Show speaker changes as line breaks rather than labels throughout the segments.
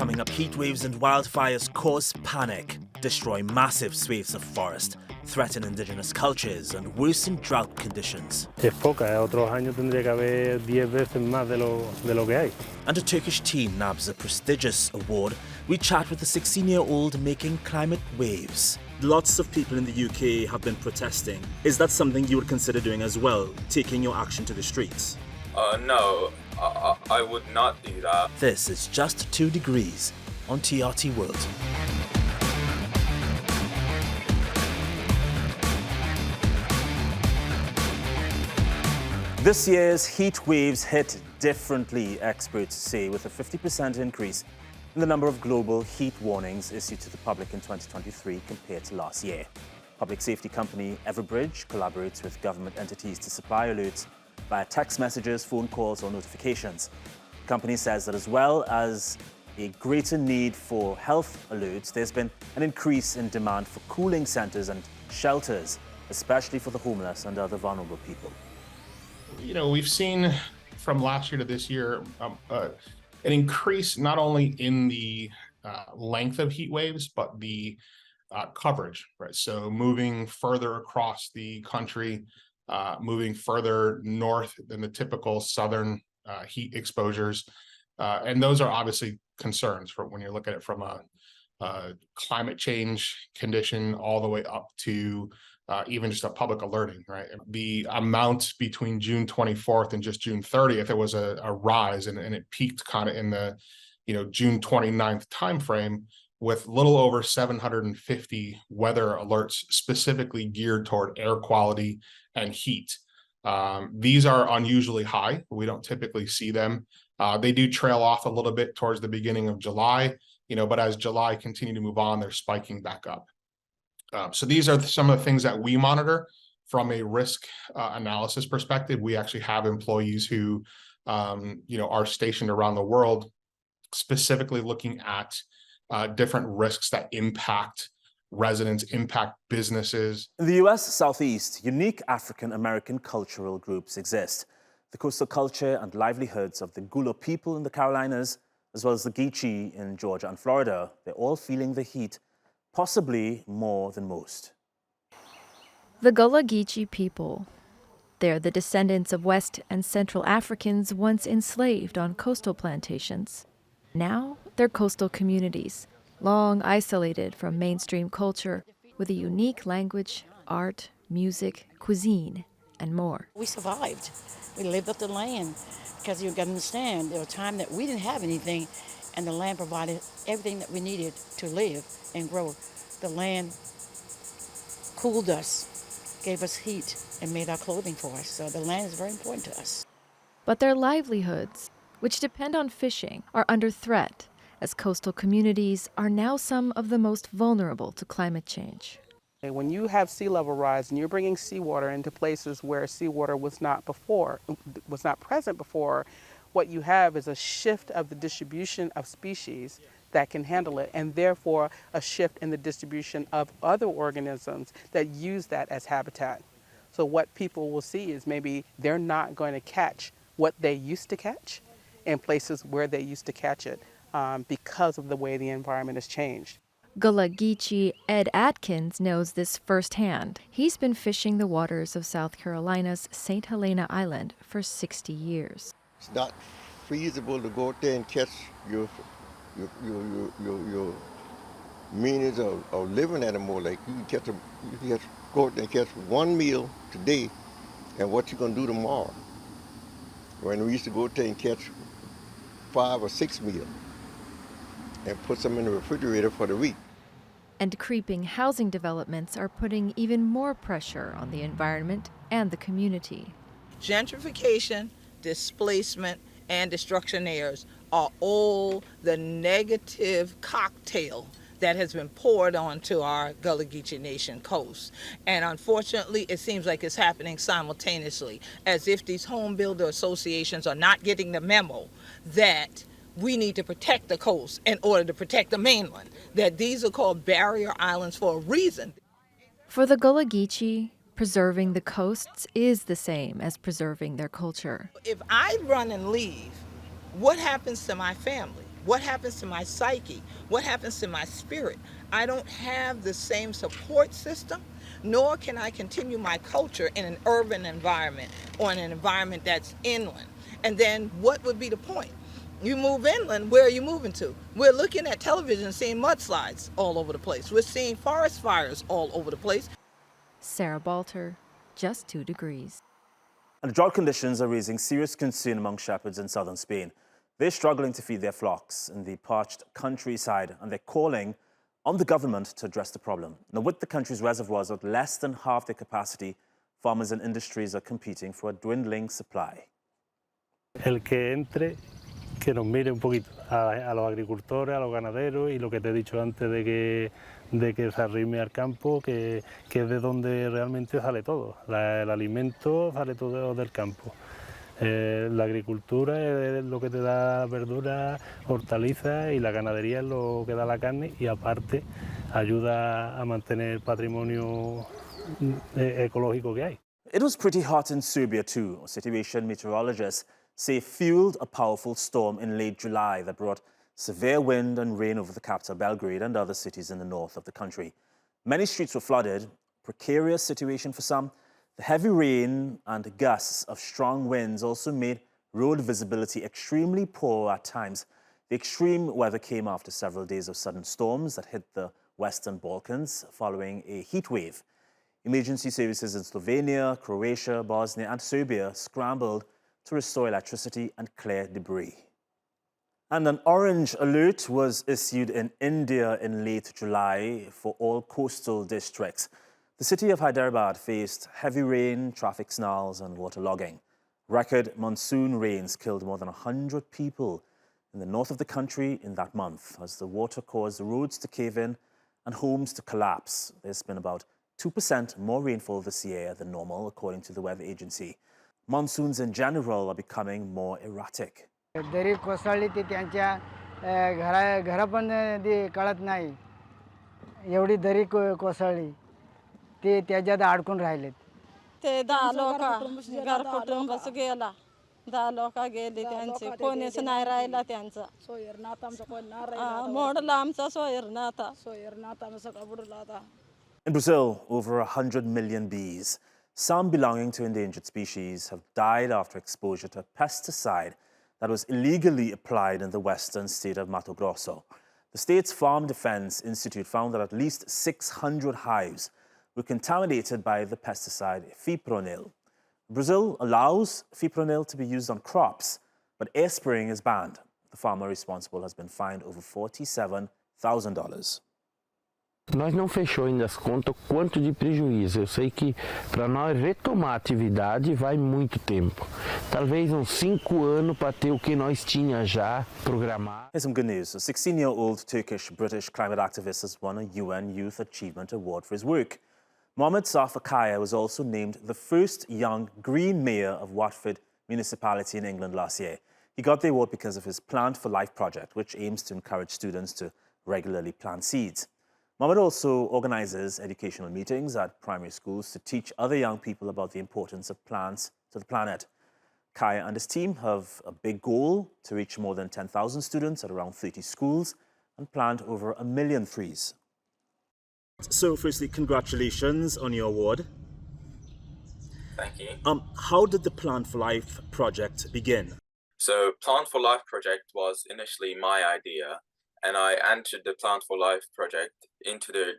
Coming up, heat waves and wildfires cause panic, destroy massive swathes of forest, threaten indigenous cultures and worsen drought conditions.
Otros años tendría que haber 10 veces más de lo que hay.
And a Turkish teen nabs a prestigious award. We chat with a 16-year-old making climate waves.
Lots of people in the UK have been protesting. Is that something you would consider doing as well, taking your action to the streets?
No, I would not do that.
This is Just 2 Degrees on TRT World. This year's heat waves hit differently, experts say, with a 50% increase in the number of global heat warnings issued to the public in 2023 compared to last year. Public safety company Everbridge collaborates with government entities to supply alerts via text messages, phone calls or notifications. The company says that as well as a greater need for health alerts, there's been an increase in demand for cooling centres and shelters, especially for the homeless and other vulnerable people.
You know, we've seen from last year to this year an increase not only in the length of heat waves, but the coverage, right? So moving further across the country, moving further north than the typical southern heat exposures. And those are obviously concerns for when you look at it from a climate change condition all the way up to even just a public alerting, right? The amount between June 24th and just June 30th, there was a rise and it peaked kind of in the, June 29th timeframe with little over 750 weather alerts specifically geared toward air quality and heat. These are unusually high. We don't typically see them. They do trail off a little bit towards the beginning of July, but as July continue to move on, they're spiking back up. So these are some of the things that we monitor from a risk analysis perspective. We actually have employees who, are stationed around the world, specifically looking at different risks that impact residents, impact businesses.
In the US Southeast, unique African-American cultural groups exist. The coastal culture and livelihoods of the Gullah people in the Carolinas, as well as the Geechee in Georgia and Florida, they're all feeling the heat, possibly more than most.
The Gullah Geechee people. They're the descendants of West and Central Africans once enslaved on coastal plantations. Now they're coastal communities, long isolated from mainstream culture, with a unique language, art, music, cuisine, and more.
We survived. We lived up the land because you got to understand, there was a time that we didn't have anything, and the land provided everything that we needed to live and grow. The land cooled us, gave us heat, and made our clothing for us. So the land is very important to us.
But their livelihoods, which depend on fishing, are under threat, as coastal communities are now some of the most vulnerable to climate change.
When you have sea level rise and you're bringing seawater into places where seawater was not present before, what you have is a shift of the distribution of species that can handle it, and therefore a shift in the distribution of other organisms that use that as habitat. So what people will see is maybe they're not going to catch what they used to catch in places where they used to catch it because of the way the environment has changed.
Gullah Geechee Ed Atkins knows this firsthand. He's been fishing the waters of South Carolina's St. Helena Island for 60 years.
It's not feasible to go out there and catch your meanings of living animal. Like you can go out there and catch one meal today, and what you gonna do tomorrow? When we used to go out there and catch 5 or 6 meals and put some in the refrigerator for the week.
And creeping housing developments are putting even more pressure on the environment and the community.
Gentrification, displacement, and destructionaires are all the negative cocktail that has been poured onto our Gullah Geechee Nation coast. And unfortunately, it seems like it's happening simultaneously, as if these home builder associations are not getting the memo that we need to protect the coast in order to protect the mainland, that these are called barrier islands for a reason.
For the Gullah Geechee, preserving the coasts is the same as preserving their culture.
If I run and leave, what happens to my family? What happens to my psyche? What happens to my spirit? I don't have the same support system, nor can I continue my culture in an urban environment or in an environment that's inland. And then what would be the point? You move inland, where are you moving to? We're looking at television, seeing mudslides all over the place. We're seeing forest fires all over the place.
Sarah Balter, just 2 degrees.
And drought conditions are raising serious concern among shepherds in southern Spain. They're struggling to feed their flocks in the parched countryside, and they're calling on the government to address the problem. Now, with the country's reservoirs at less than half their capacity, farmers and industries are competing for a dwindling supply.
El que entre, que nos mire un poquito a los agricultores, a los ganaderos y lo que te he dicho antes de que se arrime al campo, que es de donde realmente sale todo. El alimento sale todo del campo. La agricultura es lo que te da verdura, hortalizas, y la ganadería es lo que da la carne, y aparte ayuda a mantener el patrimonio ecológico que hay.
It was pretty hot in Serbia too. Situation meteorologists say fueled a powerful storm in late July that brought severe wind and rain over the capital Belgrade and other cities in the north of the country. Many streets were flooded, precarious situation for some. The heavy rain and gusts of strong winds also made road visibility extremely poor at times. The extreme weather came after several days of sudden storms that hit the Western Balkans following a heat wave. Emergency services in Slovenia, Croatia, Bosnia and Serbia scrambled to restore electricity and clear debris. And an orange alert was issued in India in late July for all coastal districts. The city of Hyderabad faced heavy rain, traffic snarls and waterlogging. Record monsoon rains killed more than 100 people in the north of the country in that month as the water caused roads to cave in and homes to collapse. There's been about 2% more rainfall this year than normal, according to the weather agency. Monsoons in general are becoming more erratic.
दरी कोसळली ती त्यांच्या घरा पण कळत नाही एवढी दरी कोसळली ते त्याच्यात अडकून राहिलेत
ते 10 लोक घर कुटुंबच गेला 10 लोक गेली त्यांची कोणीच नाही राहिला त्यांचा सोयरनाथ आमचा कोण नाही राहिला मोडला आमचा सोयरनाथ आमचा सगळा बुडला आता.
In Brazil, over 100 million bees, some belonging to endangered species, have died after exposure to a pesticide that was illegally applied in the western state of Mato Grosso. The state's Farm Defense Institute found that at least 600 hives were contaminated by the pesticide fipronil. Brazil allows fipronil to be used on crops, but air spraying is banned. The farmer responsible has been fined over $47,000.
Nós não fechou ainda as contas quanto de prejuízo. Eu sei que para nós retomar a atividade vai muito tempo. Talvez uns 5 anos para ter o que nós tinha já programado.
Here's some good news. A 16-year-old Turkish-British climate activist has won a UN Youth Achievement Award for his work. Muhammed Safa was also named the first young Green Mayor of Watford Municipality in England last year. He got the award because of his Plant for Life project, which aims to encourage students to regularly plant seeds. Muhammed also organizes educational meetings at primary schools to teach other young people about the importance of plants to the planet. Kaya and his team have a big goal to reach more than 10,000 students at around 30 schools and plant over 1 million trees.
So firstly, congratulations on your award.
Thank you.
How did the Plant for Life project begin?
So Plant for Life project was initially my idea, and I entered the Plant for Life project into the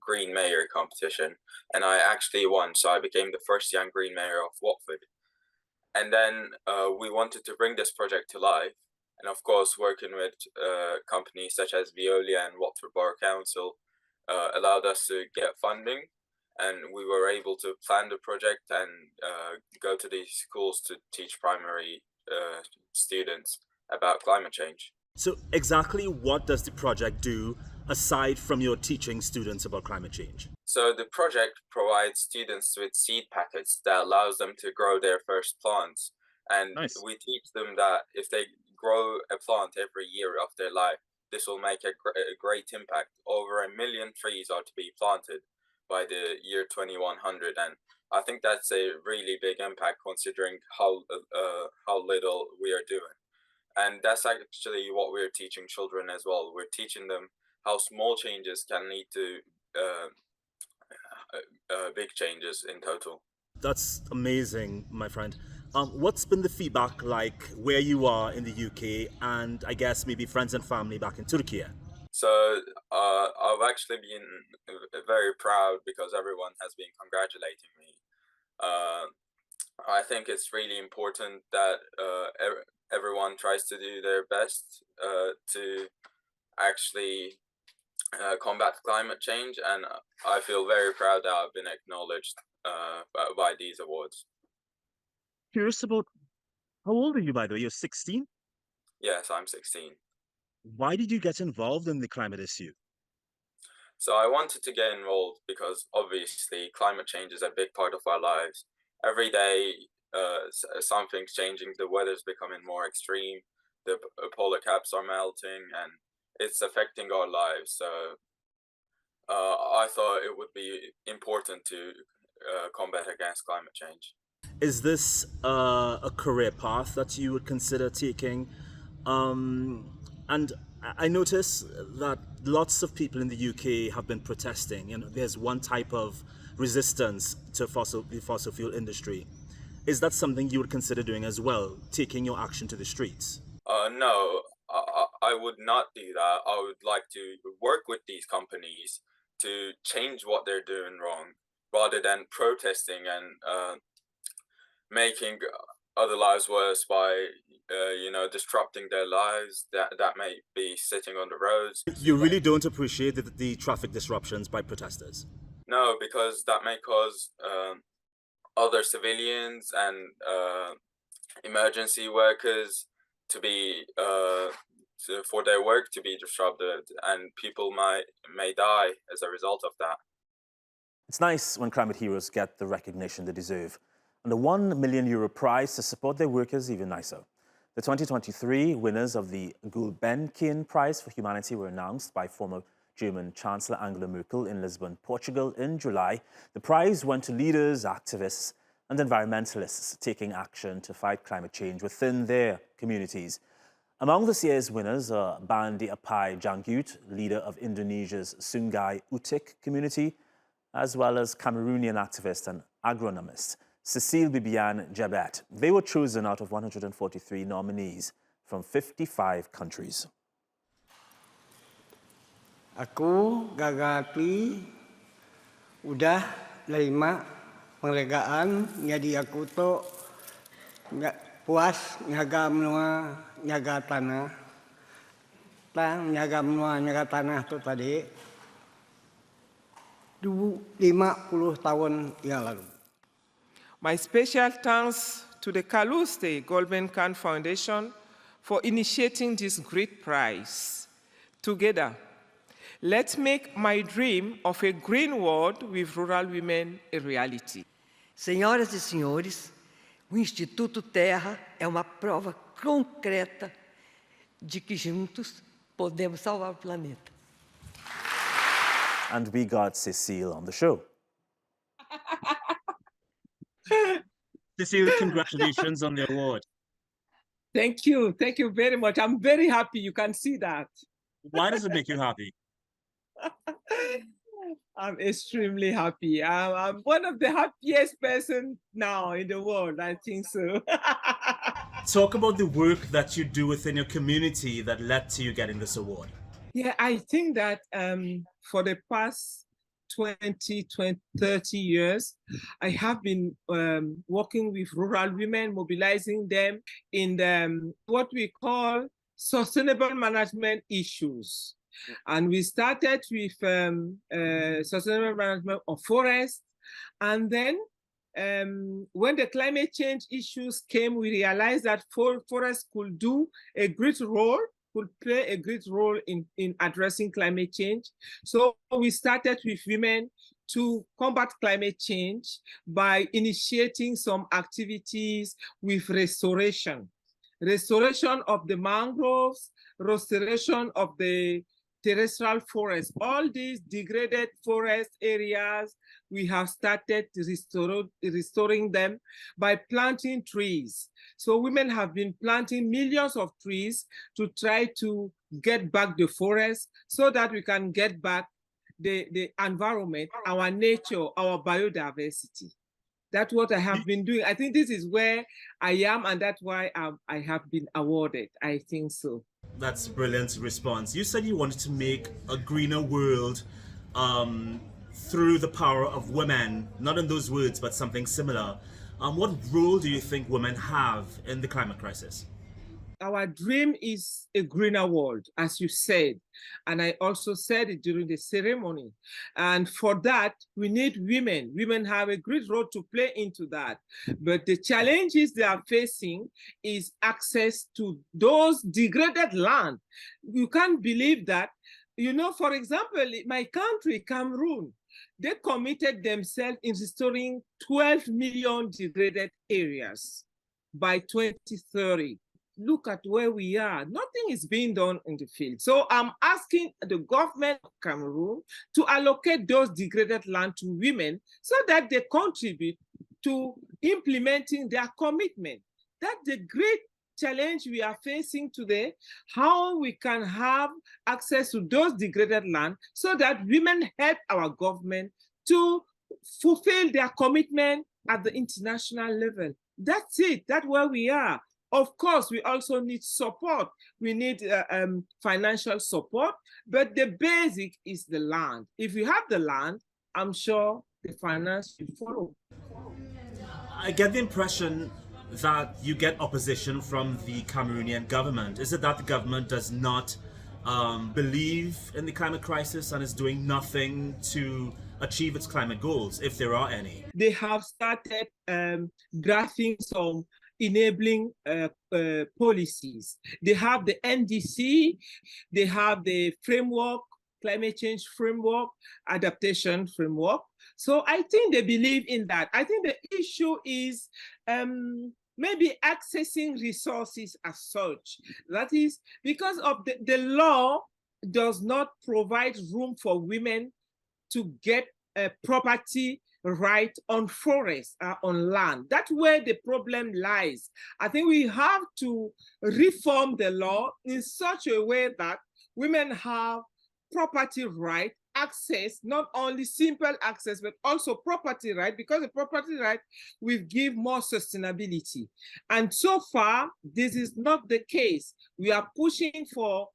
Green Mayor competition, and I actually won, so I became the first young Green Mayor of Watford. And then we wanted to bring this project to life, and of course working with companies such as Veolia and Watford Borough Council allowed us to get funding, and we were able to plan the project and go to these schools to teach primary students about climate change.
So exactly what does the project do aside from your teaching students about climate change?
So the project provides students with seed packets that allows them to grow their first plants. And
Nice.
we teach them that if they grow a plant every year of their life, this will make a great impact. Over 1 million trees are to be planted by the year 2100. And I think that's a really big impact considering how little we are doing. And that's actually what we're teaching children as well. We're teaching them how small changes can lead to big changes in total.
That's amazing, my friend. What's been the feedback like where you are in the UK and I guess maybe friends and family back in Turkey?
So I've actually been very proud because everyone has been congratulating me. I think it's really important that everyone tries to do their best to actually combat climate change, and I feel very proud that I've been acknowledged by these awards.
Curious about, how old are you, by the way? You're 16?
Yes, I'm 16.
Why did you get involved in the climate issue?
So I wanted to get involved because obviously climate change is a big part of our lives. Every day something's changing, the weather's becoming more extreme, the polar caps are melting, and it's affecting our lives. So I thought it would be important to combat against climate change.
Is this a career path that you would consider taking? And I notice that lots of people in the UK have been protesting, and there's one type of resistance to the fossil fuel industry. Is that something you would consider doing as well, taking your action to the streets?
No, I would not do that. I would like to work with these companies to change what they're doing wrong, rather than protesting and making other lives worse by disrupting their lives that may be sitting on the roads.
You really don't appreciate the traffic disruptions by protesters?
No, because that may cause other civilians and emergency workers to be for their work to be disrupted, and people may die as a result of that.
It's nice when climate heroes get the recognition they deserve. And the €1 million prize to support their work is even nicer. The 2023 winners of the Gulbenkian Prize for Humanity were announced by former German Chancellor Angela Merkel in Lisbon, Portugal in July. The prize went to leaders, activists and environmentalists taking action to fight climate change within their communities. Among this year's winners are Bandi Apai Janggut, leader of Indonesia's Sungai Utik community, as well as Cameroonian activist and agronomist Cecile Bibiane Ndjevet. They were chosen out of 143 nominees from 55 countries.
Aku gagati udah nerima penghargaan, jadi aku tuh puas nyaga menua nyaga tanah. Nyaga menua nyaga tanah tuh tadi 50 tahun yang lalu.
My special thanks to the Kaluste Gulbenkian Foundation for initiating this great prize. Together, let's make my dream of a green world with rural women a reality.
Senhoras e senhores, o Instituto Terra é uma prova concreta de que juntos podemos salvar o planeta.
And we got Cecile on the show.
Cecile, congratulations on the award.
Thank you very much. I'm very happy you can see that.
Why does it make you happy?
I'm extremely happy. I'm one of the happiest person now in the world, I think so.
Talk about the work that you do within your community that led to you getting this award.
Yeah, I think that for the past 20, 30 years, I have been working with rural women, mobilizing them in what we call sustainable management issues. And we started with sustainable management of forests. And then when the climate change issues came, we realized that forests could play a great role in addressing climate change. So we started with women to combat climate change by initiating some activities with restoration of the mangroves, restoration of the terrestrial forests, all these degraded forest areas, we have started restoring them by planting trees. So women have been planting millions of trees to try to get back the forest so that we can get back the environment, our nature, our biodiversity. That's what I have been doing. I think this is where I am, and that's why I have been awarded. I think so.
That's a brilliant response. You said you wanted to make a greener world through the power of women, not in those words, but something similar. What role do you think women have in the climate crisis?
Our dream is a greener world, as you said, and I also said it during the ceremony. And for that, we need women. Women have a great role to play into that. But the challenges they are facing is access to those degraded land. You can't believe that. You know, for example, my country, Cameroon, they committed themselves in restoring 12 million degraded areas by 2030. Look at where we are. Nothing is being done in the field. So I'm asking the government of Cameroon to allocate those degraded land to women so that they contribute to implementing their commitment. That's the great challenge we are facing today, how we can have access to those degraded land so that women help our government to fulfill their commitment at the international level. That's it. That's where we are. Of course, we also need support. We need financial support, but the basic is the land. If you have the land, I'm sure the finance will follow.
I get the impression that you get opposition from the Cameroonian government. Is it that the government does not believe in the climate crisis and is doing nothing to achieve its climate goals, if there are any?
They have started drafting some enabling policies. They have the NDC, they have the framework, climate change framework, adaptation framework. So I think they believe in that. I think the issue is maybe accessing resources as such. That is because of the law does not provide room for women to get a property right on forest, on land. That's where the problem lies. I think we have to reform the law in such a way that women have property right, access, not only simple access, but also property right, because the property right will give more sustainability. And so far, this is not the case. We are pushing for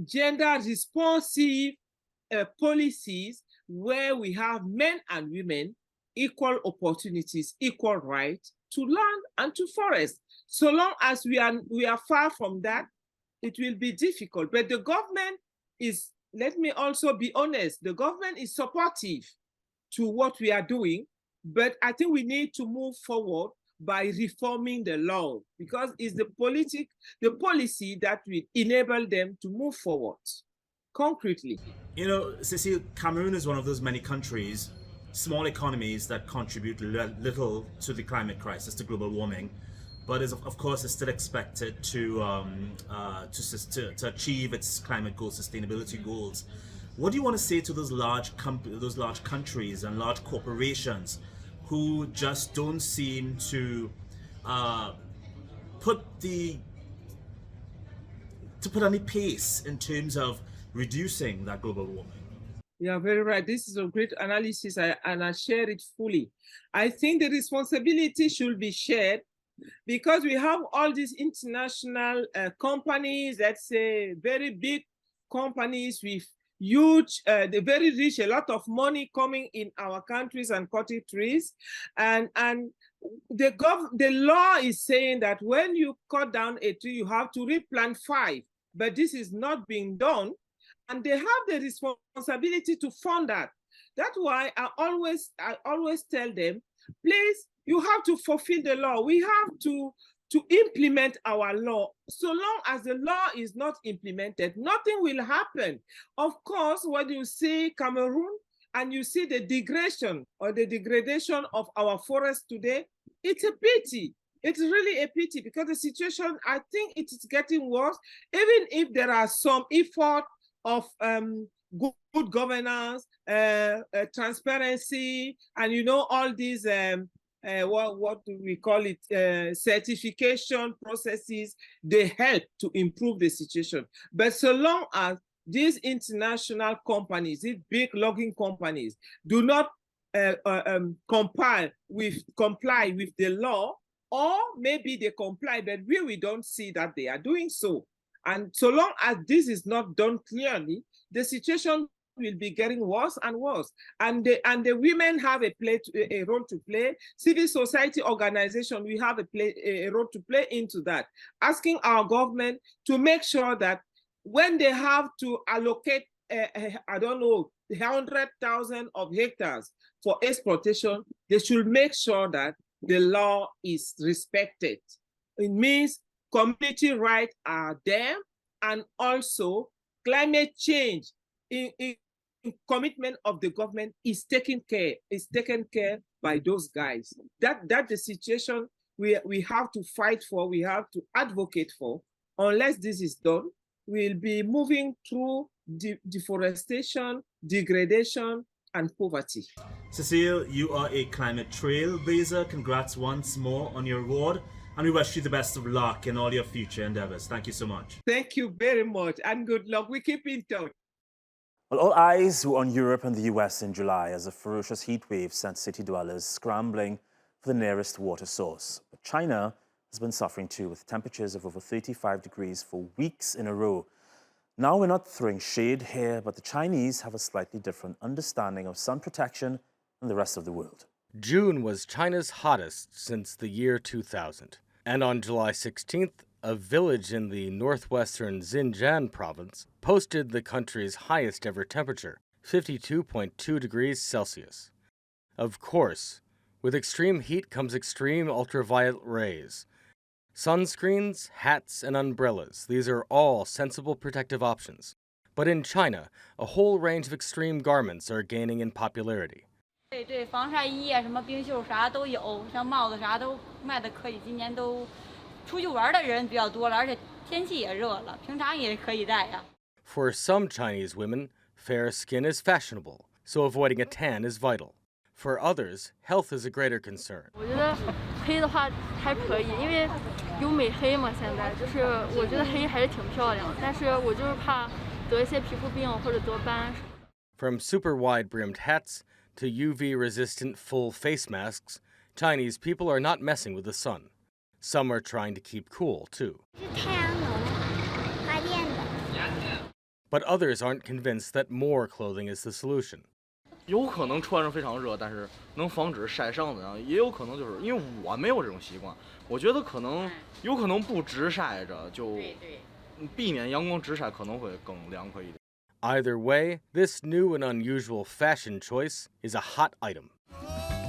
gender responsive policies where we have men and women equal opportunities, equal right to land and to forest. So long as we are far from that, it will be difficult. But the government is, let me also be honest, the government is supportive to what we are doing, but I think we need to move forward by reforming the law because it's the policy that will enable them to move forward concretely.
You know, Cecile, Cameroon is one of those many countries, small economies that contribute little to the climate crisis, to global warming, but is of course is still expected to achieve its climate goals, sustainability goals. What do you want to say to those large countries and large corporations who just don't seem to put any pace in terms of reducing that global warming?
Yeah, very right. This is a great analysis, and I share it fully. I think the responsibility should be shared because we have all these international companies, let's say very big companies with huge, they're very rich, a lot of money coming in our countries and cutting trees. And the law is saying that when you cut down a tree, you have to replant 5, but this is not being done. And they have the responsibility to fund that. That's why I always tell them, please, you have to fulfill the law. We have to implement our law. So long as the law is not implemented, nothing will happen. Of course, when you see Cameroon and you see the degradation of our forests today, it's a pity. It's really a pity because the situation, I think it is getting worse. Even if there are some effort of good governance, transparency, and all these what do we call it, certification processes. They help to improve the situation. But so long as these international companies, these big logging companies, do not comply with the law, or maybe they comply, but we don't see that they are doing so. And so long as this is not done clearly, the situation will be getting worse and worse. And the women have a role to play. Civil society organization, we have a role to play into that. Asking our government to make sure that when they have to allocate, I don't know, 100,000 of hectares for exploitation, they should make sure that the law is respected. It means community rights are there, and also climate change in commitment of the government is taken care by those guys. That's the situation we have to fight for, we have to advocate for. Unless this is done, we'll be moving through deforestation, degradation, and poverty.
Cecile, you are a climate trailblazer. Congrats once more on your award, and we wish you the best of luck in all your future endeavors. Thank you so much.
Thank you very much, and good luck. We keep in touch.
Well, all eyes were on Europe and the US in July as a ferocious heat wave sent city dwellers scrambling for the nearest water source. But China has been suffering too, with temperatures of over 35 degrees for weeks in a row. Now we're not throwing shade here, but the Chinese have a slightly different understanding of sun protection than the rest of the world.
June was China's hottest since the year 2000. And on July 16th, a village in the northwestern Xinjiang province posted the country's highest ever temperature, 52.2 degrees Celsius. Of course, with extreme heat comes extreme ultraviolet rays. Sunscreens, hats, and umbrellas, these are all sensible protective options. But in China, a whole range of extreme garments are gaining in popularity.
对，防晒衣啊，什么冰袖啥都有，像帽子啥都卖的可以。今年都出去玩的人比较多了，而且天气也热了，平常也可以戴呀。
For some Chinese women, fair skin is fashionable, so avoiding a tan is vital. For others, health is a greater concern.
我觉得黑的话还可以，因为有美黑嘛，现在就是我觉得黑还是挺漂亮，但是我就是怕得一些皮肤病或者得斑。
From super wide-brimmed hats to UV-resistant full face masks, Chinese people are not messing with the sun. Some are trying to keep cool, too. But others aren't convinced that more clothing is the solution.
有可能穿上非常热，但是能防止晒伤的，然后也有可能就是因为我没有这种习惯，我觉得有可能不直晒着，就避免阳光直晒可能会更凉快一点。
Either way, this new and unusual fashion choice is a hot item.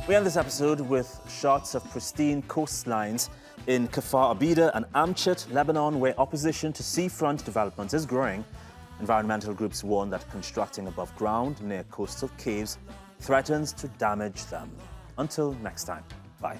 We end this episode with shots of pristine coastlines in Kfar Abida and Amchit, Lebanon, where opposition to seafront development is growing. Environmental groups warn that constructing above ground near coastal caves threatens to damage them. Until next time, bye.